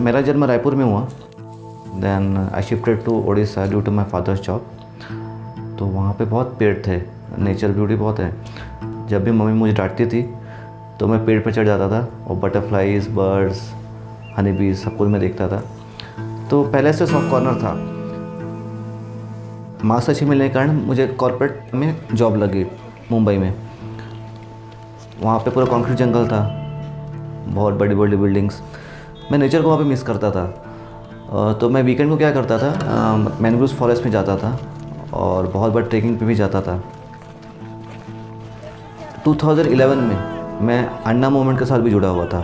मेरा जन्म रायपुर में हुआ। Then I shifted to Orissa due to my father's job. तो वहाँ पे बहुत पेड़ थे, नेचर ब्यूटी बहुत है। जब भी मम्मी मुझे डांटती थी तो मैं पेड़ पर चढ़ जाता था और बटरफ्लाइज, बर्ड्स, हनी बीज सब कुछ मैं देखता था। तो पहले से सॉफ्ट कॉर्नर था। मार्क्स अच्छे मिलने के कारण मुझे कॉर्पोरेट में जॉब लगी मुंबई में। वहाँ पे पूरा कंक्रीट जंगल था, बहुत बड़ी बड़ी बिल्डिंग्स। मैं नेचर को वहाँ पे मिस करता था। तो मैं वीकेंड को क्या करता था, मैंग्रोव फॉरेस्ट में जाता था और बहुत बार ट्रैकिंग पे भी जाता था। 2011 में मैं अन्ना मूवमेंट के साथ भी जुड़ा हुआ था।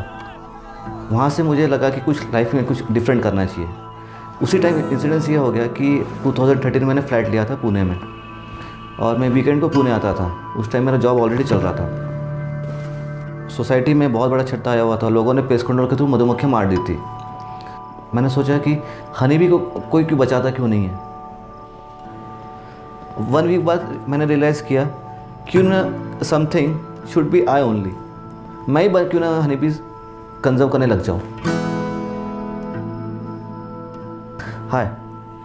वहाँ से मुझे लगा कि कुछ लाइफ में कुछ डिफरेंट करना चाहिए। उसी टाइम इंसिडेंस ये हो गया कि 2013 में मैंने फ़्लाइट लिया था पुणे में और मैं वीकेंड को पुणे आता था। उस टाइम मेरा जॉब ऑलरेडी चल रहा था। सोसाइटी में बहुत बड़ा छत्ता आया हुआ था, लोगों ने पेस्ट कंट्रोल के थ्रू मधुमक्खियाँ मार दी थी। मैंने सोचा कि हनी बी को कोई क्यों बचाता क्यों नहीं है। 1 वीक बाद मैंने रियलाइज़ किया क्यों ना something should be I only, मैं ही क्यों ना हनी बीज कंजर्व करने लग जाऊँ। Hi,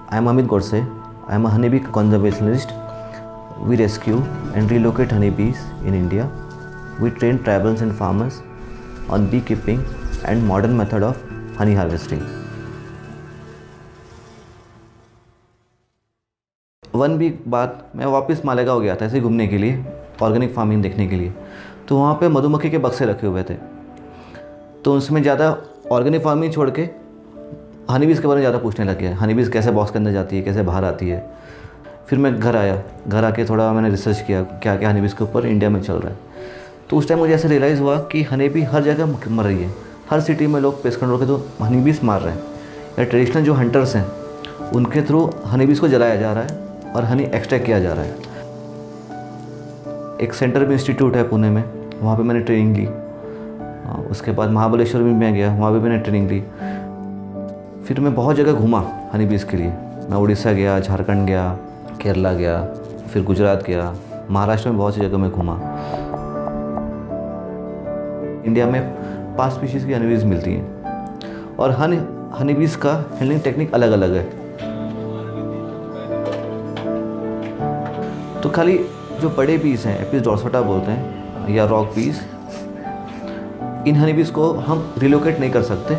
I am Amit Godse. I am a honeybee conservationist. We rescue and relocate honeybees in India. We train tribals and farmers on beekeeping and modern method of honey harvesting. 1 week बाद मैं वापस मालेगांव गया था ऐसे घूमने के लिए, organic farming देखने के लिए। तो वहाँ पे मधुमक्खी के बक्से रखे हुए थे। तो उसमें ज़्यादा ऑर्गेनिक फार्मिंग छोड़ के हनी बीज़ के बारे में ज़्यादा पूछने लग गया। हनी बीज़ कैसे बॉक्स के अंदर जाती है, कैसे बाहर आती है। फिर मैं घर आया, घर आके थोड़ा मैंने रिसर्च किया क्या क्या हनी बीज़ के ऊपर इंडिया में चल रहा है। तो उस टाइम मुझे ऐसे रियलाइज़ हुआ कि हनी बी हर जगह मर रही है। हर सिटी में लोग पेस्ट कंट्रोल के तो हनी बीज़ मार रहे हैं, या ट्रेडिशनल जो हंटर्स हैं उनके थ्रू हनी बीज़ को जलाया जा रहा है और हनी एक्सट्रैक्ट किया जा रहा है। एक सेंटर भी इंस्टीट्यूट है पुणे में, वहाँ पे मैंने ट्रेनिंग ली। उसके बाद महाबलेश्वर में मैं गया, वहाँ पे मैंने ट्रेनिंग ली। फिर मैं बहुत जगह घूमा हनी बीज़ के लिए। मैं उड़ीसा गया, झारखंड गया, केरला गया, फिर गुजरात गया, महाराष्ट्र में बहुत सी जगह मैं घूमा। इंडिया में 5 स्पीशीज़ की हनी बीज़ मिलती हैं और हनी बीज़ का हैंडलिंग टेक्निक अलग अलग है। तो खाली जो बड़े बीज़ हैं, एपिस डॉर्सटा बोलते हैं या रॉक बीज़, इन हनी बीज़ को हम रिलोकेट नहीं कर सकते।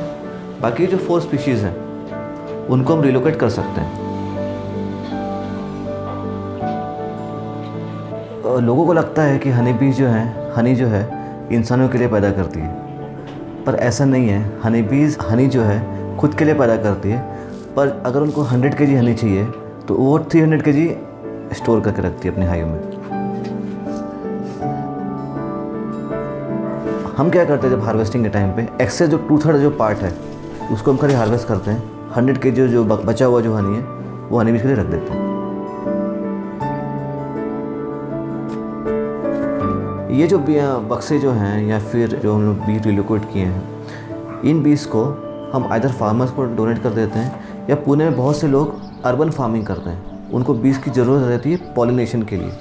बाकी जो 4 स्पीशीज़ हैं उनको हम रिलोकेट कर सकते हैं। लोगों को लगता है कि हनी बीज जो है, हनी जो है इंसानों के लिए पैदा करती है, पर ऐसा नहीं है। हनी जो है खुद के लिए पैदा करती है, पर अगर उनको 100 kg हनी चाहिए तो वो 300 kg स्टोर करके रखती है अपने हाइव में। हम क्या करते हैं जब हार्वेस्टिंग के टाइम पे, एक्सेस जो 2/3 जो पार्ट है उसको हम खाली हार्वेस्ट करते हैं। 100 kg जो बचा हुआ जो हनी है वो हनी बीज के लिए रख देते हैं। ये जो बक्से जो हैं या फिर जो हम लोग बीज रिलोकेट किए हैं, इन बीज को हम आइदर फार्मर्स को डोनेट कर देते हैं या पुणे में बहुत से लोग अर्बन फार्मिंग करते हैं, उनको बीज की ज़रूरत रहती है पॉलिनेशन के लिए।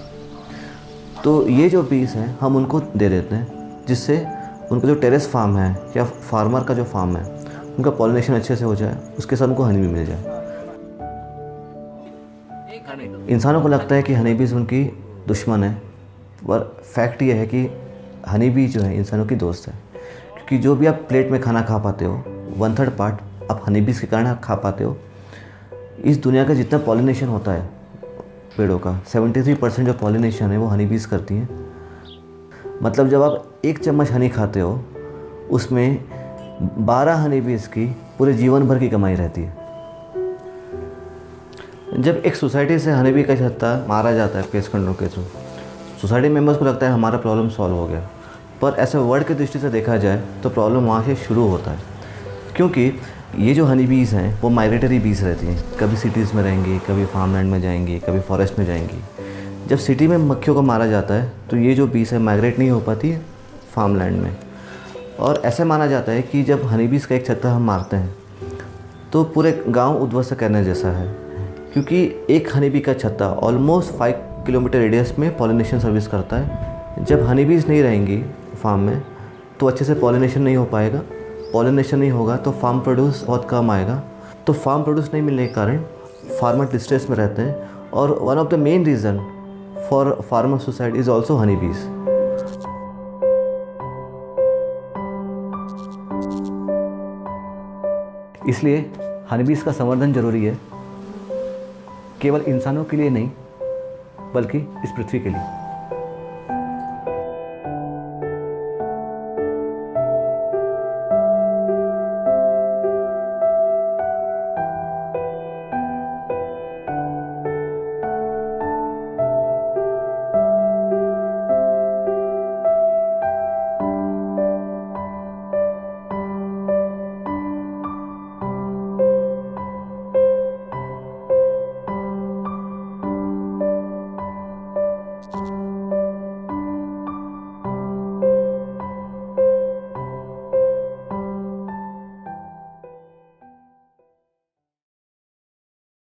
तो ये जो बीज हैं हम उनको दे देते हैं, जिससे उनको जो टेरेस फार्म है या फार्मर का जो फार्म है उनका पॉलिनेशन अच्छे से हो जाए, उसके साथ उनको हनी भी मिल जाए। इंसानों को लगता है कि हनी बीज उनकी दुश्मन है, पर फैक्ट ये है कि हनी बी जो है इंसानों की दोस्त है। क्योंकि जो भी आप प्लेट में खाना खा पाते हो, 1/3 पार्ट आप हनी बीज के कारण आप खा पाते हो। इस दुनिया का जितना पॉलिनेशन होता है पेड़ों का, 73% जो पॉलिनेशन है वो हनी बीज करती हैं। मतलब जब आप 1 चम्मच हनी खाते हो उसमें 12 हनी बीज की पूरे जीवन भर की कमाई रहती है। जब एक सोसाइटी से हनी बी का छत्ता मारा जाता है पेस्ट कंट्रोल के थ्रू, सोसाइटी मेंबर्स को लगता है हमारा प्रॉब्लम सॉल्व हो गया, पर ऐसे वर्ड की दृष्टि से देखा जाए तो प्रॉब्लम वहाँ से शुरू होता है। क्योंकि ये जो हनी बीज हैं वो माइग्रेटरी बीज रहती हैं, कभी सिटीज़ में रहेंगी, कभी फार्मलैंड में जाएंगी, कभी फॉरेस्ट में जाएंगी। जब सिटी में मक्खियों को मारा जाता है तो ये जो बीज है माइग्रेट नहीं हो पाती है फार्मलैंड में। और ऐसे माना जाता है कि जब हनी बीज का एक छत्ता हम मारते हैं तो पूरे गांव उद्ध्वस्त करने जैसा है, क्योंकि एक हनी बी का छत्ता ऑलमोस्ट 5 किलोमीटर रेडियस में पॉलिनेशन सर्विस करता है। जब हनी बीज नहीं रहेंगी फार्म में तो अच्छे से पॉलिनेशन नहीं हो पाएगा पॉलिनेशन नहीं होगा तो फार्म प्रोड्यूस बहुत कम आएगा। तो फार्म प्रोड्यूस नहीं मिलने के कारण फार्मर डिस्ट्रेस में रहते हैं और one of the main reason for farmer suicide is also Honey बीज। इसलिए हनी बीज का संवर्धन जरूरी है, केवल इंसानों के लिए नहीं बल्कि इस पृथ्वी के लिए।